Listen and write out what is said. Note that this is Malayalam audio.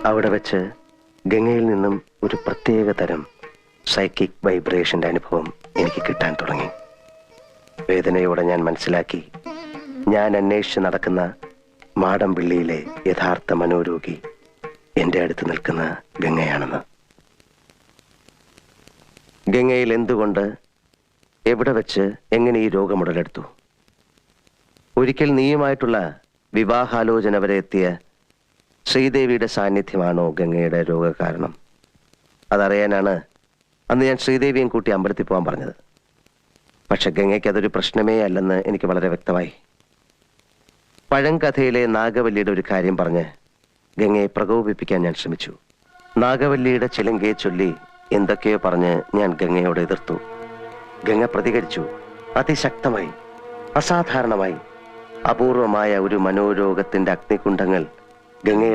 അവിടെ വെച്ച് ഗംഗയിൽ നിന്നും ഒരു പ്രത്യേക തരം സൈക്കിക് വൈബ്രേഷന്റെ അനുഭവം എനിക്ക് കിട്ടാൻ തുടങ്ങി. വേദനയോടെ ഞാൻ മനസ്സിലാക്കി, ഞാൻ അന്വേഷിച്ച് നടക്കുന്ന മാടമ്പിള്ളിയിലെ യഥാർത്ഥ മനോരോഗി എന്റെ അടുത്ത് നിൽക്കുന്ന ഗംഗയാണെന്ന്. ഗംഗയിൽ എന്തുകൊണ്ട്, എവിടെ വെച്ച്, എങ്ങനെ ഈ രോഗം ഉടലെടുത്തു? ഒരിക്കൽ നീയുമായിട്ടുള്ള വിവാഹാലോചന വരെ എത്തിയ ശ്രീദേവിയുടെ സാന്നിധ്യമാണോ ഗംഗയുടെ രോഗകാരണം? അതറിയാനാണ് അന്ന് ഞാൻ ശ്രീദേവിയും കൂട്ടി അമ്പലത്തിൽ പോകാൻ പറഞ്ഞത്. പക്ഷെ ഗംഗയ്ക്ക് അതൊരു പ്രശ്നമേ അല്ലെന്ന് എനിക്ക് വളരെ വ്യക്തമായി. പഴങ്കഥയിലെ നാഗവല്ലിയുടെ ഒരു കാര്യം പറഞ്ഞ് ഗംഗയെ പ്രകോപിപ്പിക്കാൻ ഞാൻ ശ്രമിച്ചു. നാഗവല്ലിയുടെ ചിലങ്കയെ ചൊല്ലി എന്തൊക്കെയോ പറഞ്ഞ് ഞാൻ ഗംഗയോട് എതിർത്തു. ഗംഗ പ്രതികരിച്ചു, അതിശക്തമായി, അസാധാരണമായി. അപൂർവമായ ഒരു മനോരോഗത്തിന്റെ അഗ്നികുണ്ഡങ്ങൾ ഗംഗയുടെ